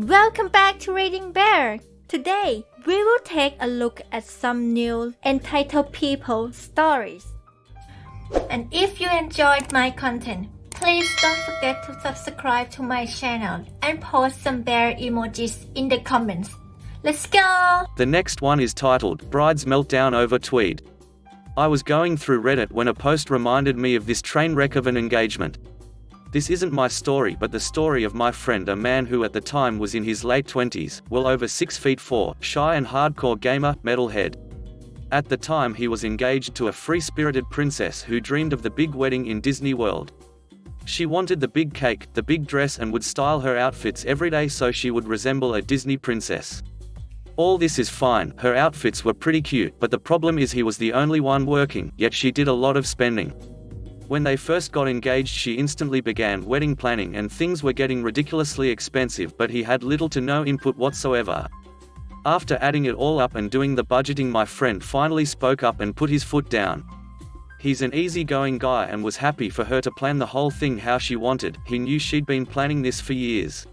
Welcome back to ReadingBear. Today, we will take a look at some new EntitledPeople stories. And if you enjoyed my content, please don't forget to subscribe to my channel and post some bear emojis in the comments. Let's go! The next one is titled, Bride's Meltdown Over Tweed. I was going through Reddit when a post reminded me of this train wreck of an engagement. This isn't my story but the story of my friend, a man who at the time was in his late 20s, well over 6'4", shy and hardcore gamer, metalhead. At the time he was engaged to a free-spirited princess who dreamed of the big wedding in Disney World. She wanted the big cake, the big dress, and would style her outfits every day so she would resemble a Disney princess. All this is fine, her outfits were pretty cute, but the problem is he was the only one working, yet she did a lot of spending. When they first got engaged she instantly began wedding planning and things were getting ridiculously expensive, but he had little to no input whatsoever. After adding it all up and doing the budgeting, my friend finally spoke up and put his foot down. He's an easygoing guy and was happy for her to plan the whole thing how she wanted. He knew she'd been planning this for years.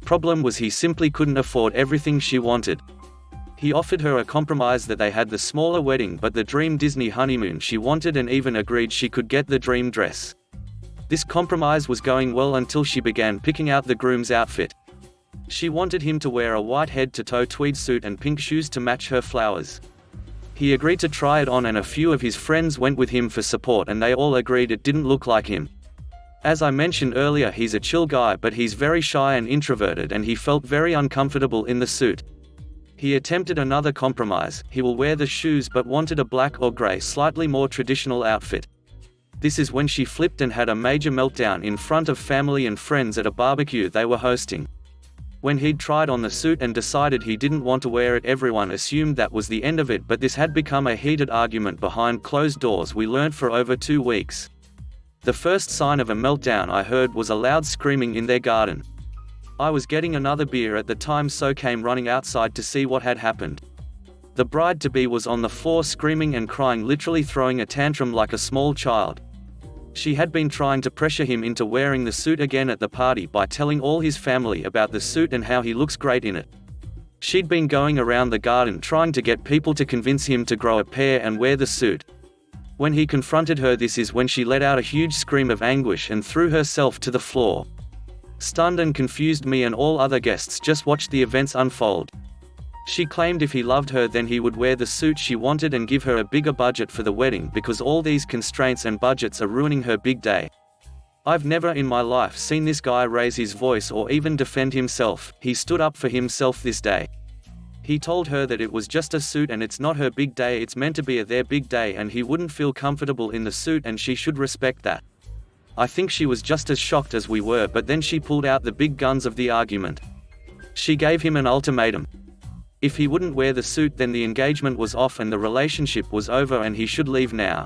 Problem was he simply couldn't afford everything she wanted. He offered her a compromise that they had the smaller wedding but the dream Disney honeymoon she wanted, and even agreed she could get the dream dress. This compromise was going well until she began picking out the groom's outfit. She wanted him to wear a white head-to-toe tweed suit and pink shoes to match her flowers. He agreed to try it on and a few of his friends went with him for support and they all agreed it didn't look like him. As I mentioned earlier, he's a chill guy but he's very shy and introverted and he felt very uncomfortable in the suit. He attempted another compromise. He will wear the shoes but wanted a black or grey slightly more traditional outfit. This is when she flipped and had a major meltdown in front of family and friends at a barbecue they were hosting. When he'd tried on the suit and decided he didn't want to wear it, everyone assumed that was the end of it, but this had become a heated argument behind closed doors we learned for over 2 weeks. The first sign of a meltdown I heard was a loud screaming in their garden. I was getting another beer at the time so came running outside to see what had happened. The bride-to-be was on the floor screaming and crying, literally throwing a tantrum like a small child. She had been trying to pressure him into wearing the suit again at the party by telling all his family about the suit and how he looks great in it. She'd been going around the garden trying to get people to convince him to grow a pair and wear the suit. When he confronted her, this is when she let out a huge scream of anguish and threw herself to the floor. Stunned and confused, me and all other guests just watched the events unfold. She claimed if he loved her then he would wear the suit she wanted and give her a bigger budget for the wedding because all these constraints and budgets are ruining her big day. I've never in my life seen this guy raise his voice or even defend himself. He stood up for himself this day. He told her that it was just a suit and it's not her big day, it's meant to be their big day, and he wouldn't feel comfortable in the suit and she should respect that. I think she was just as shocked as we were, but then she pulled out the big guns of the argument. She gave him an ultimatum. If he wouldn't wear the suit then the engagement was off and the relationship was over and he should leave now.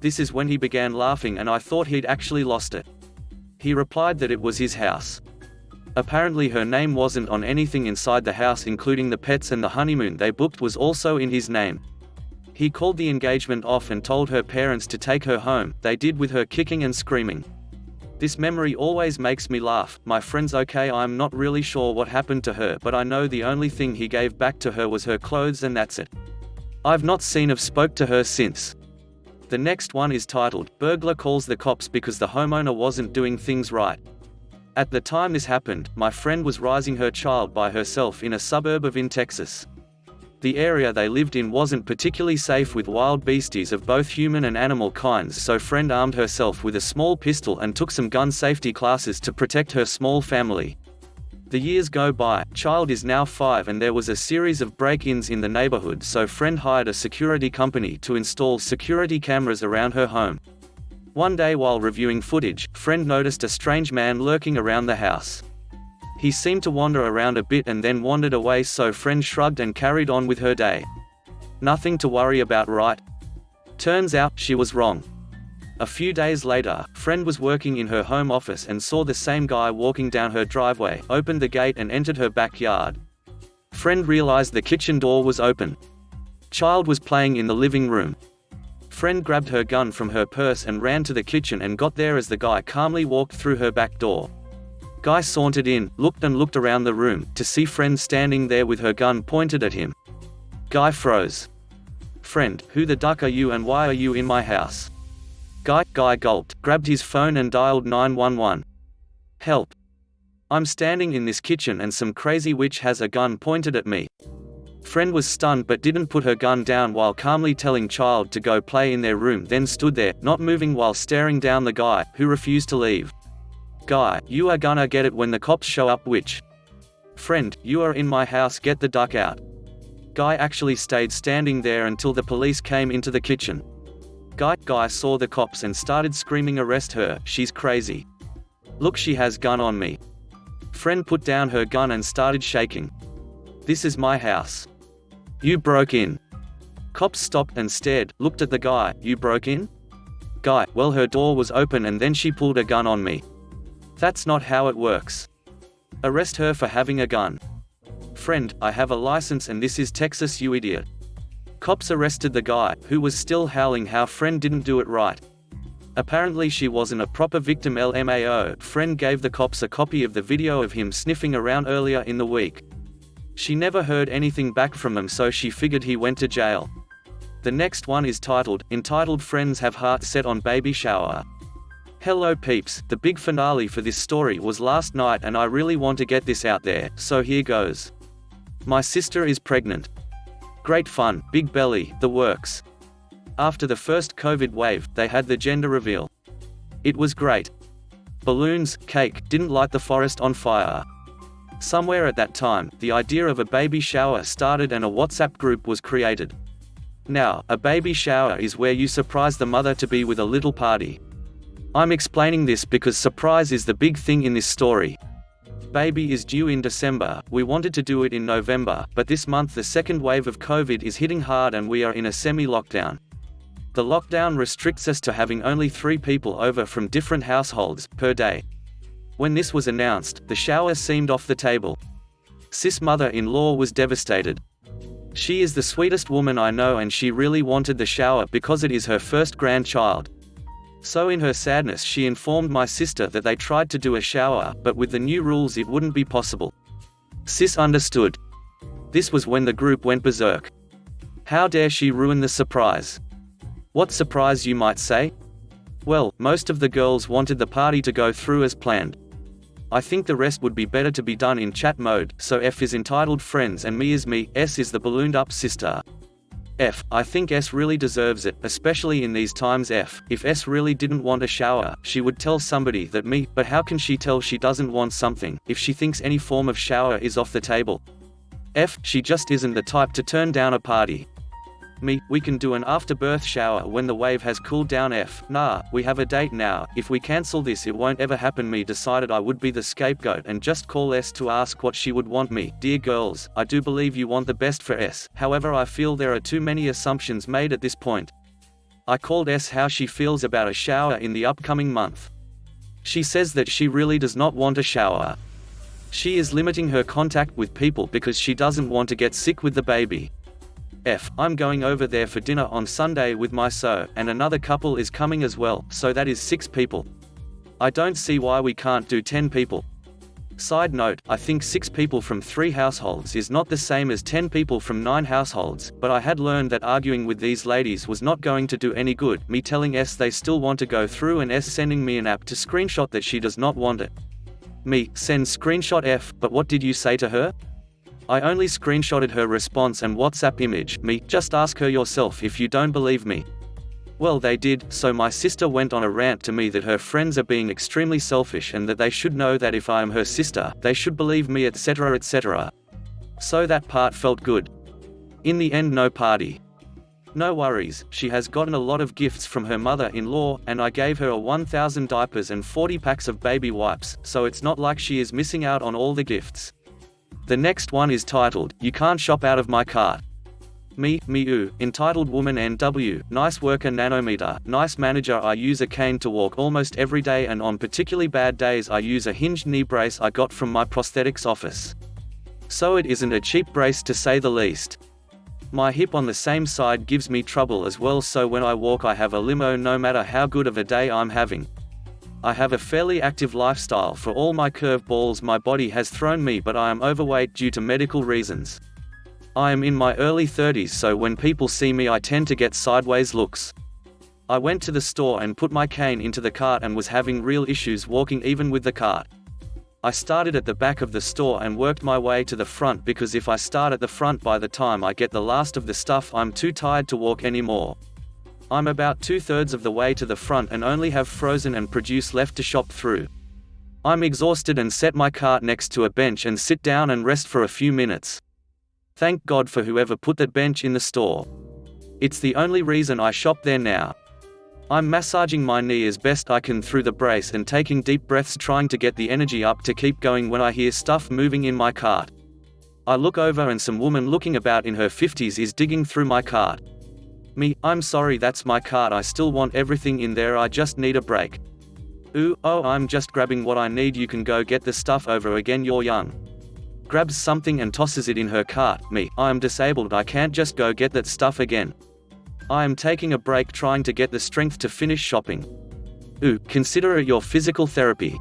This is when he began laughing and I thought he'd actually lost it. He replied that it was his house. Apparently her name wasn't on anything inside the house, including the pets, and the honeymoon they booked was also in his name. He called the engagement off and told her parents to take her home. They did, with her kicking and screaming. This memory always makes me laugh. My friend's okay, I'm not really sure what happened to her, but I know the only thing he gave back to her was her clothes and that's it. I've not seen or spoke to her since. The next one is titled, Burglar Calls the Cops Because the Homeowner Wasn't Doing Things Right. At the time this happened, my friend was raising her child by herself in a suburb of Texas. The area they lived in wasn't particularly safe with wild beasties of both human and animal kinds, so friend armed herself with a small pistol and took some gun safety classes to protect her small family. The years go by, child is now 5 and there was a series of break-ins in the neighborhood, so friend hired a security company to install security cameras around her home. One day while reviewing footage, friend noticed a strange man lurking around the house. He seemed to wander around a bit and then wandered away, so friend shrugged and carried on with her day. Nothing to worry about, right? Turns out, she was wrong. A few days later, friend was working in her home office and saw the same guy walking down her driveway, opened the gate and entered her backyard. Friend realized the kitchen door was open. Child was playing in the living room. Friend grabbed her gun from her purse and ran to the kitchen and got there as the guy calmly walked through her back door. Guy sauntered in, looked and looked around the room, to see friend standing there with her gun pointed at him. Guy froze. Friend, who the duck are you and why are you in my house? Guy gulped, grabbed his phone and dialed 911. Help. I'm standing in this kitchen and some crazy witch has a gun pointed at me. Friend was stunned but didn't put her gun down while calmly telling child to go play in their room, then stood there, not moving while staring down the guy, who refused to leave. Guy, you are gonna get it when the cops show up, witch. Friend, you are in my house, get the duck out. Guy actually stayed standing there until the police came into the kitchen. Guy saw the cops and started screaming, arrest her, she's crazy. Look, she has gun on me. Friend put down her gun and started shaking. This is my house. You broke in. Cops stopped and stared, looked at the guy. You broke in? Guy, well, her door was open and then she pulled a gun on me. That's not how it works. Arrest her for having a gun. Friend, I have a license and this is Texas, you idiot. Cops arrested the guy, who was still howling how friend didn't do it right. Apparently she wasn't a proper victim. LMAO. Friend gave the cops a copy of the video of him sniffing around earlier in the week. She never heard anything back from him, so she figured he went to jail. The next one is entitled Friends Have Heart Set on Baby Shower. Hello peeps, the big finale for this story was last night and I really want to get this out there, so here goes. My sister is pregnant. Great fun, big belly, the works. After the first COVID wave, they had the gender reveal. It was great. Balloons, cake, didn't light the forest on fire. Somewhere at that time, the idea of a baby shower started and a WhatsApp group was created. Now, a baby shower is where you surprise the mother-to-be with a little party. I'm explaining this because surprise is the big thing in this story. Baby is due in December, we wanted to do it in November, but this month the second wave of COVID is hitting hard and we are in a semi-lockdown. The lockdown restricts us to having only 3 people over from different households, per day. When this was announced, the shower seemed off the table. Sis mother-in-law was devastated. She is the sweetest woman I know and she really wanted the shower because it is her first grandchild. So in her sadness she informed my sister that they tried to do a shower, but with the new rules it wouldn't be possible. Sis understood. This was when the group went berserk. How dare she ruin the surprise? What surprise, you might say? Well, most of the girls wanted the party to go through as planned. I think the rest would be better to be done in chat mode, so F is entitled Friends and me is me, S is the ballooned up sister. F, I think S really deserves it, especially in these times. F, if S really didn't want a shower, she would tell somebody that me, but how can she tell she doesn't want something, if she thinks any form of shower is off the table? F, she just isn't the type to turn down a party. Me, we can do an after-birth shower when the wave has cooled down. F, nah, we have a date now, if we cancel this it won't ever happen. Me decided I would be the scapegoat and just call S to ask what she would want. Me, dear girls, I do believe you want the best for S, however I feel there are too many assumptions made at this point. I called S how she feels about a shower in the upcoming month. She says that she really does not want a shower. She is limiting her contact with people because she doesn't want to get sick with the baby. F, I'm going over there for dinner on Sunday with my and another couple is coming as well, so that is 6 people. I don't see why we can't do 10 people. Side note, I think 6 people from 3 households is not the same as 10 people from 9 households, but I had learned that arguing with these ladies was not going to do any good, me telling S they still want to go through and S sending me an app to screenshot that she does not want it. Me, send screenshot. F, but what did you say to her? I only screenshotted her response and WhatsApp image. Me, just ask her yourself if you don't believe me. Well, they did, so my sister went on a rant to me that her friends are being extremely selfish and that they should know that if I am her sister, they should believe me, etc. etc. So that part felt good. In the end, no party. No worries, she has gotten a lot of gifts from her mother-in-law, and I gave her 1,000 diapers and 40 packs of baby wipes, so it's not like she is missing out on all the gifts. The next one is titled, You Can't Shop Out of My Cart. Me, entitled Woman NW, nice worker nanometer, nice manager. I use a cane to walk almost every day and on particularly bad days I use a hinged knee brace I got from my prosthetics office. So it isn't a cheap brace to say the least. My hip on the same side gives me trouble as well, so when I walk I have a limo no matter how good of a day I'm having. I have a fairly active lifestyle. For all my curveballs my body has thrown me, but I am overweight due to medical reasons. I am in my early 30s, so when people see me I tend to get sideways looks. I went to the store and put my cane into the cart and was having real issues walking even with the cart. I started at the back of the store and worked my way to the front, because if I start at the front, by the time I get the last of the stuff I'm too tired to walk anymore. I'm about 2/3 of the way to the front and only have frozen and produce left to shop through. I'm exhausted and set my cart next to a bench and sit down and rest for a few minutes. Thank God for whoever put that bench in the store. It's the only reason I shop there now. I'm massaging my knee as best I can through the brace and taking deep breaths, trying to get the energy up to keep going, when I hear stuff moving in my cart. I look over and some woman looking about in her 50s is digging through my cart. Me, I'm sorry, that's my cart, I still want everything in there, I just need a break. Ooh, oh, I'm just grabbing what I need, you can go get the stuff over again, you're young. Grabs something and tosses it in her cart. Me, I am disabled, I can't just go get that stuff again. I am taking a break, trying to get the strength to finish shopping. Ooh, consider it your physical therapy.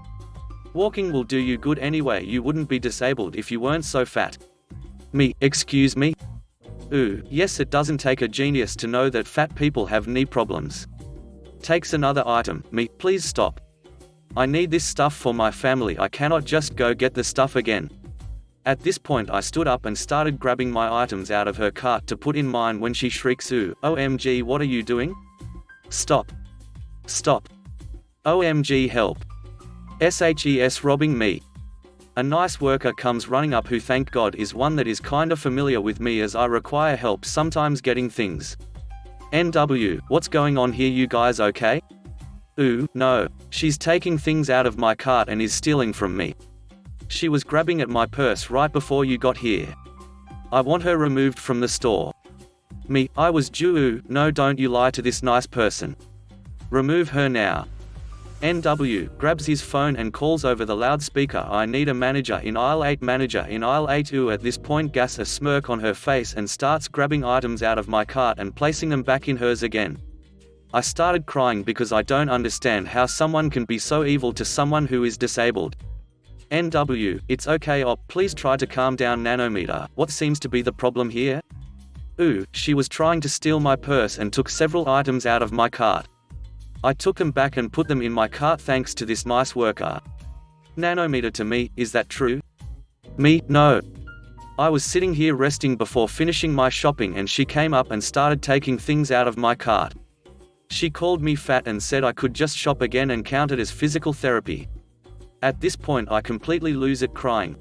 Walking will do you good anyway, you wouldn't be disabled if you weren't so fat. Me, excuse me? Ooh, yes, it doesn't take a genius to know that fat people have knee problems. Takes another item. Me, please stop. I need this stuff for my family, I cannot just go get the stuff again. At this point I stood up and started grabbing my items out of her cart to put in mine when she shrieks, ooh, OMG, what are you doing? Stop. Stop. OMG, help. SHES robbing me. A nice worker comes running up, who thank God is one that is kinda familiar with me, as I require help sometimes getting things. NW, what's going on here, you guys okay? Ooh, no. She's taking things out of my cart and is stealing from me. She was grabbing at my purse right before you got here. I want her removed from the store. Me, I was due. Ooh, no, don't you lie to this nice person. Remove her now. NW grabs his phone and calls over the loudspeaker, I need a manager in aisle 8, manager in aisle 8. Ooh, at this point gas a smirk on her face and starts grabbing items out of my cart and placing them back in hers again. I started crying because I don't understand how someone can be so evil to someone who is disabled. NW, it's okay op, please try to calm down. Nanometer, what seems to be the problem here? Ooh, she was trying to steal my purse and took several items out of my cart. I took them back and put them in my cart thanks to this nice worker. Nanometer, to me, is that true? Me, no. I was sitting here resting before finishing my shopping and she came up and started taking things out of my cart. She called me fat and said I could just shop again and count it as physical therapy. At this point I completely lose it, crying.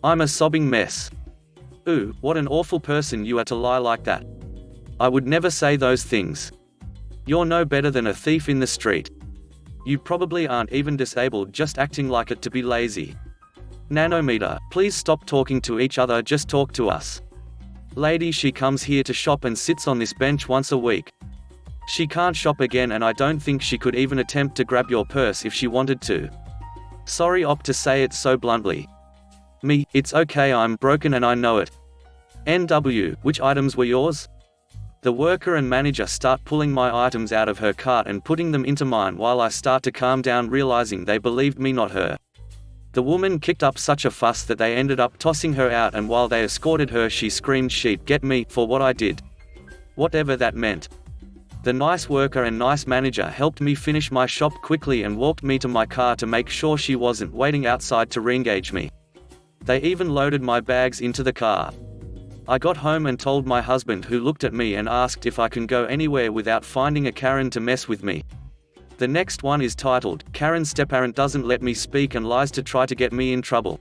I'm a sobbing mess. Ooh, what an awful person you are to lie like that. I would never say those things. You're no better than a thief in the street. You probably aren't even disabled, just acting like it to be lazy. Nanometer, please stop talking to each other, just talk to us. Lady, she comes here to shop and sits on this bench once a week. She can't shop again and I don't think she could even attempt to grab your purse if she wanted to. Sorry op to say it so bluntly. Me, it's okay, I'm broken and I know it. NW, which items were yours? The worker and manager start pulling my items out of her cart and putting them into mine while I start to calm down, realizing they believed me, not her. The woman kicked up such a fuss that they ended up tossing her out, and while they escorted her she screamed she'd get me for what I did. Whatever that meant. The nice worker and nice manager helped me finish my shop quickly and walked me to my car to make sure she wasn't waiting outside to re-engage me. They even loaded my bags into the car. I got home and told my husband, who looked at me and asked if I can go anywhere without finding a Karen to mess with me. The next one is titled, Karen Stepparent doesn't let me speak and lies to try to get me in trouble.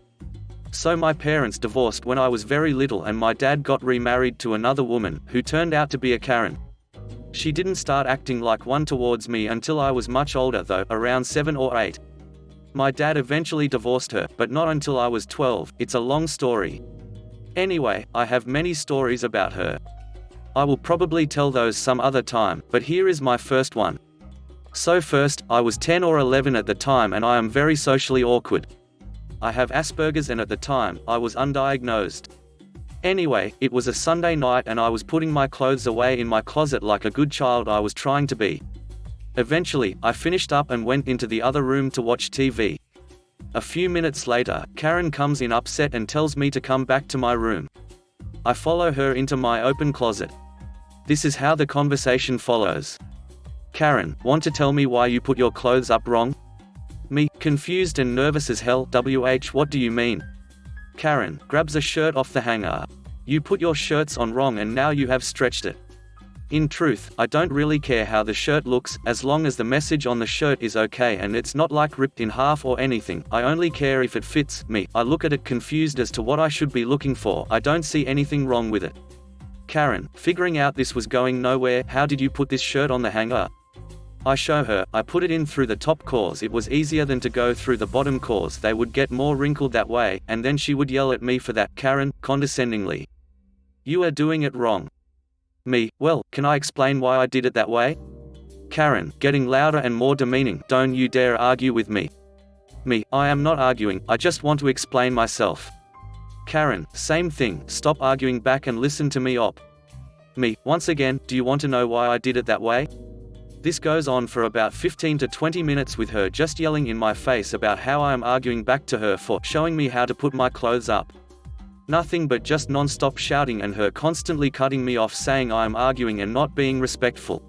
So my parents divorced when I was very little and my dad got remarried to another woman, who turned out to be a Karen. She didn't start acting like one towards me until I was much older though, around 7 or 8. My dad eventually divorced her, but not until I was 12, it's a long story. Anyway, I have many stories about her. I will probably tell those some other time, but here is my first one. So first, I was 10 or 11 at the time and I am very socially awkward. I have Asperger's and at the time, I was undiagnosed. Anyway, it was a Sunday night and I was putting my clothes away in my closet like a good child I was trying to be. Eventually, I finished up and went into the other room to watch TV. A few minutes later, Karen comes in upset and tells me to come back to my room. I follow her into my open closet. This is how the conversation follows. Karen, want to tell me why you put your clothes up wrong? Me, confused and nervous as hell, what do you mean? Karen, grabs a shirt off the hanger. You put your shirts on wrong and now you have stretched it. In truth, I don't really care how the shirt looks, as long as the message on the shirt is okay and it's not like ripped in half or anything. I only care if it fits me. I look at it confused as to what I should be looking for. I don't see anything wrong with it. Karen, figuring out this was going nowhere, how did you put this shirt on the hanger? I show her, I put it in through the top cause. It was easier than to go through the bottom cause. They would get more wrinkled that way, and then she would yell at me for that. Karen, condescendingly. You are doing it wrong. Me, well, can I explain why I did it that way? Karen, getting louder and more demeaning, don't you dare argue with me. Me, I am not arguing, I just want to explain myself. Karen, same thing, stop arguing back and listen to me op. Me, once again, do you want to know why I did it that way? This goes on for about 15 to 20 minutes with her just yelling in my face about how I am arguing back to her for showing me how to put my clothes up. Nothing but just non-stop shouting and her constantly cutting me off saying I am arguing and not being respectful.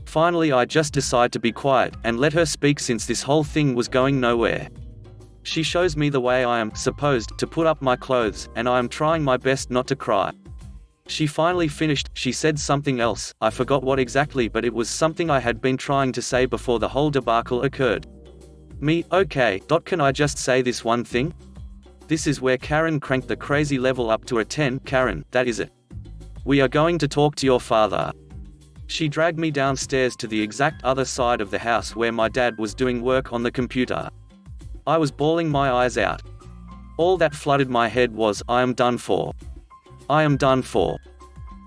Finally I just decide to be quiet and let her speak since this whole thing was going nowhere. She shows me the way I am supposed to put up my clothes, and I am trying my best not to cry. She finally finished. She said something else, I forgot what exactly, but it was something I had been trying to say before the whole debacle occurred. Me, okay, can I just say this one thing? This is where Karen cranked the crazy level up to a 10. Karen, that is it. We are going to talk to your father. She dragged me downstairs to the exact other side of the house where my dad was doing work on the computer. I was bawling my eyes out. All that flooded my head was, I am done for. I am done for.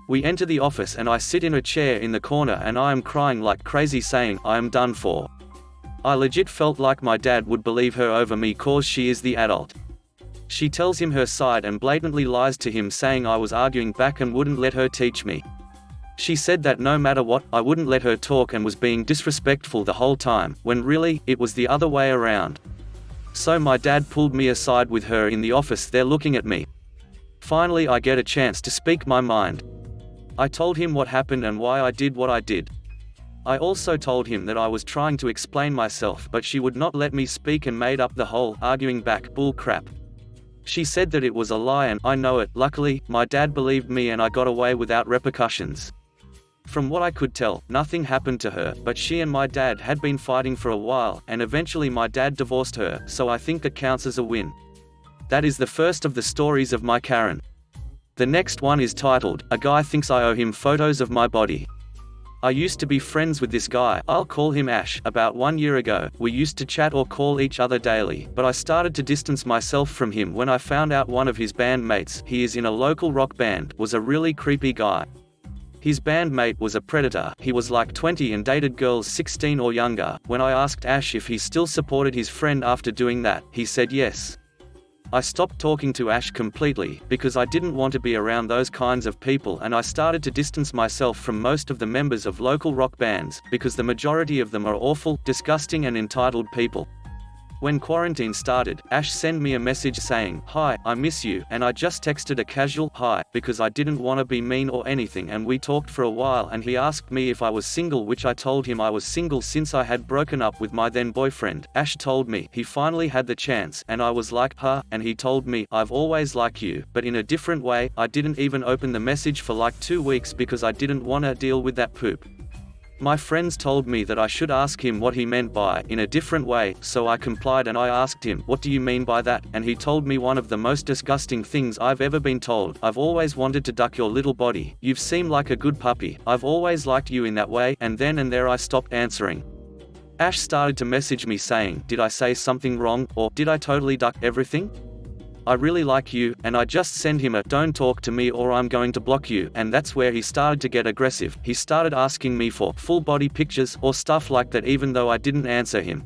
We enter the office and I sit in a chair in the corner and I am crying like crazy saying, I am done for. I legit felt like my dad would believe her over me cause she is the adult. She tells him her side and blatantly lies to him saying I was arguing back and wouldn't let her teach me. She said that no matter what, I wouldn't let her talk and was being disrespectful the whole time, when really, it was the other way around. So my dad pulled me aside with her in the office there looking at me. Finally I get a chance to speak my mind. I told him what happened and why I did what I did. I also told him that I was trying to explain myself but she would not let me speak and made up the whole arguing back bull crap. She said that it was a lie and I know it. Luckily, my dad believed me and I got away without repercussions. From what I could tell, nothing happened to her, but she and my dad had been fighting for a while, and eventually my dad divorced her, so I think that counts as a win. That is the first of the stories of my Karen. The next one is titled, A Guy Thinks I Owe Him Photos of My Body. I used to be friends with this guy, I'll call him Ash. About 1 year ago, we used to chat or call each other daily, but I started to distance myself from him when I found out one of his bandmates, he is in a local rock band, was a really creepy guy. His bandmate was a predator. He was like 20 and dated girls 16 or younger. When I asked Ash if he still supported his friend after doing that, he said yes. I stopped talking to Ash completely, because I didn't want to be around those kinds of people, and I started to distance myself from most of the members of local rock bands, because the majority of them are awful, disgusting and entitled people. When quarantine started, Ash sent me a message saying, "Hi, I miss you," and I just texted a casual "hi," because I didn't want to be mean or anything, and we talked for a while and he asked me if I was single, which I told him I was single since I had broken up with my then boyfriend. Ash told me he finally had the chance, and I was like, huh, and he told me, "I've always liked you, but in a different way." I didn't even open the message for like 2 weeks because I didn't want to deal with that poop. My friends told me that I should ask him what he meant by "in a different way," so I complied and I asked him, "What do you mean by that?" And he told me one of the most disgusting things I've ever been told. "I've always wanted to duck your little body. You've seemed like a good puppy. I've always liked you in that way," and then and there I stopped answering. Ash started to message me saying, "Did I say something wrong, or did I totally duck everything? I really like you," and I just sent him a "Don't talk to me or I'm going to block you," and that's where he started to get aggressive. He started asking me for full body pictures or stuff like that even though I didn't answer him.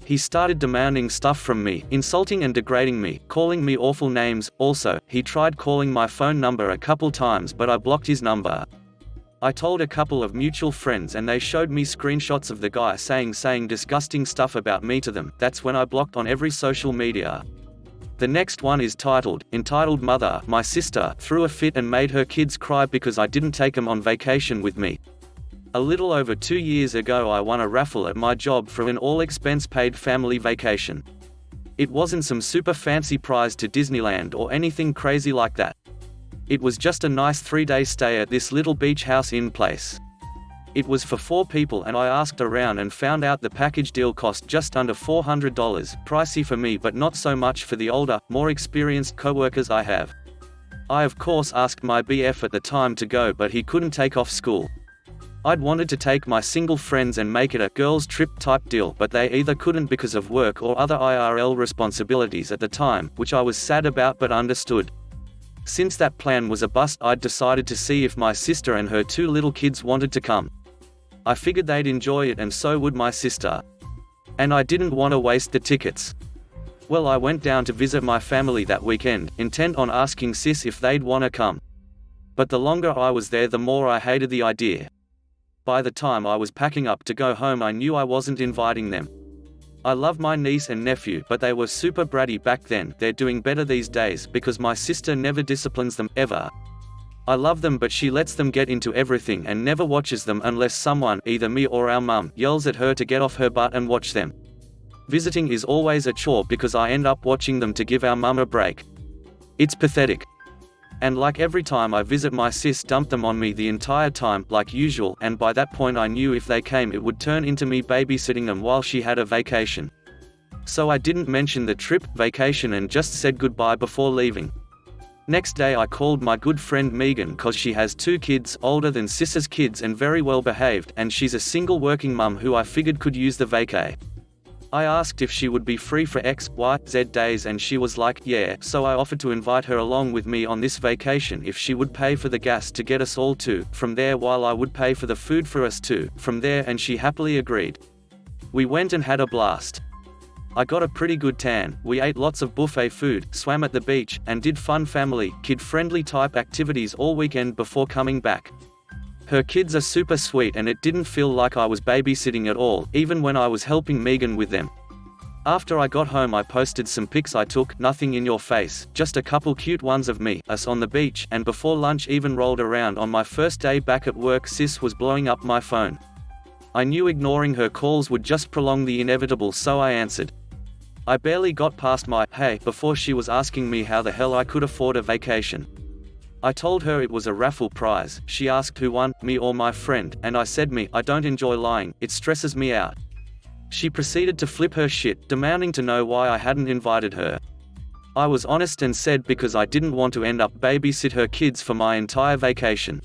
He started demanding stuff from me, insulting and degrading me, calling me awful names. Also, he tried calling my phone number a couple times but I blocked his number. I told a couple of mutual friends and they showed me screenshots of the guy saying disgusting stuff about me to them. That's when I blocked on every social media. The next one is entitled Mother, my sister threw a fit and made her kids cry because I didn't take them on vacation with me. A little over 2 years ago I won a raffle at my job for an all-expense-paid family vacation. It wasn't some super fancy prize to Disneyland or anything crazy like that. It was just a nice 3-day stay at this little beach house inn place. It was for 4 people and I asked around and found out the package deal cost just under $400, pricey for me but not so much for the older, more experienced co-workers I have. I of course asked my BF at the time to go but he couldn't take off school. I'd wanted to take my single friends and make it a girls' trip type deal but they either couldn't because of work or other IRL responsibilities at the time, which I was sad about but understood. Since that plan was a bust, I'd decided to see if my sister and her 2 little kids wanted to come. I figured they'd enjoy it and so would my sister. And I didn't want to waste the tickets. Well, I went down to visit my family that weekend, intent on asking sis if they'd want to come. But the longer I was there the more I hated the idea. By the time I was packing up to go home I knew I wasn't inviting them. I love my niece and nephew but they were super bratty back then. They're doing better these days because my sister never disciplines them, ever. I love them but she lets them get into everything and never watches them unless someone, either me or our mum, yells at her to get off her butt and watch them. Visiting is always a chore because I end up watching them to give our mum a break. It's pathetic. And like every time I visit my sis dumped them on me the entire time, like usual, and by that point I knew if they came it would turn into me babysitting them while she had a vacation. So I didn't mention the trip, vacation and just said goodbye before leaving. Next day I called my good friend Megan cause she has 2 kids, older than sis's kids and very well behaved, and she's a single working mum who I figured could use the vacay. I asked if she would be free for X, Y, Z days and she was like, yeah, so I offered to invite her along with me on this vacation if she would pay for the gas to get us all to, from there while I would pay for the food for us too, from there, and she happily agreed. We went and had a blast. I got a pretty good tan, we ate lots of buffet food, swam at the beach, and did fun family, kid-friendly type activities all weekend before coming back. Her kids are super sweet and it didn't feel like I was babysitting at all, even when I was helping Megan with them. After I got home I posted some pics I took, nothing in your face, just a couple cute ones of me, us on the beach, and before lunch even rolled around on my first day back at work sis was blowing up my phone. I knew ignoring her calls would just prolong the inevitable so I answered. I barely got past my, hey, before she was asking me how the hell I could afford a vacation. I told her it was a raffle prize. She asked who won, me or my friend, and I said me. I don't enjoy lying, it stresses me out. She proceeded to flip her shit, demanding to know why I hadn't invited her. I was honest and said because I didn't want to end up babysit her kids for my entire vacation.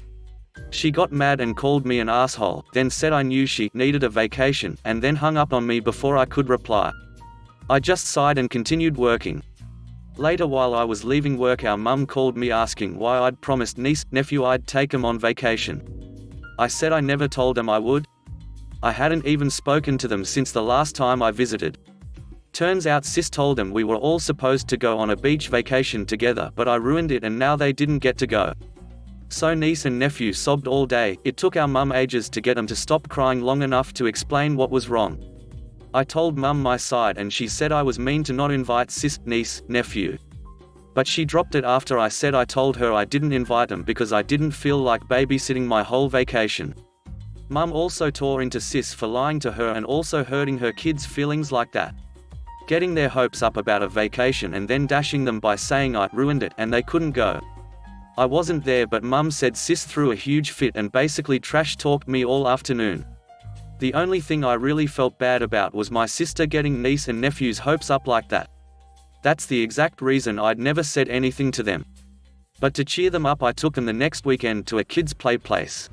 She got mad and called me an asshole, then said I knew she needed a vacation, and then hung up on me before I could reply. I just sighed and continued working. Later while I was leaving work our mum called me asking why I'd promised niece, nephew I'd take them on vacation. I said I never told them I would. I hadn't even spoken to them since the last time I visited. Turns out sis told them we were all supposed to go on a beach vacation together but I ruined it and now they didn't get to go. So niece and nephew sobbed all day. It took our mum ages to get them to stop crying long enough to explain what was wrong. I told mum my side and she said I was mean to not invite sis, niece, nephew. But she dropped it after I said I told her I didn't invite them because I didn't feel like babysitting my whole vacation. Mum also tore into sis for lying to her and also hurting her kids' feelings like that. Getting their hopes up about a vacation and then dashing them by saying I ruined it and they couldn't go. I wasn't there but mum said sis threw a huge fit and basically trash-talked me all afternoon. The only thing I really felt bad about was my sister getting niece and nephew's hopes up like that. That's the exact reason I'd never said anything to them. But to cheer them up I took them the next weekend to a kids' play place.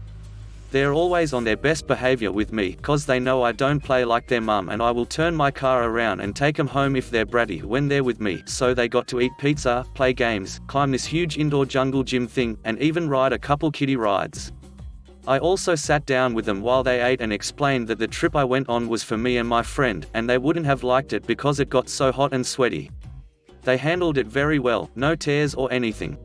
They're always on their best behavior with me, cause they know I don't play like their mum and I will turn my car around and take them home if they're bratty when they're with me, so they got to eat pizza, play games, climb this huge indoor jungle gym thing, and even ride a couple kiddie rides. I also sat down with them while they ate and explained that the trip I went on was for me and my friend, and they wouldn't have liked it because it got so hot and sweaty. They handled it very well, no tears or anything.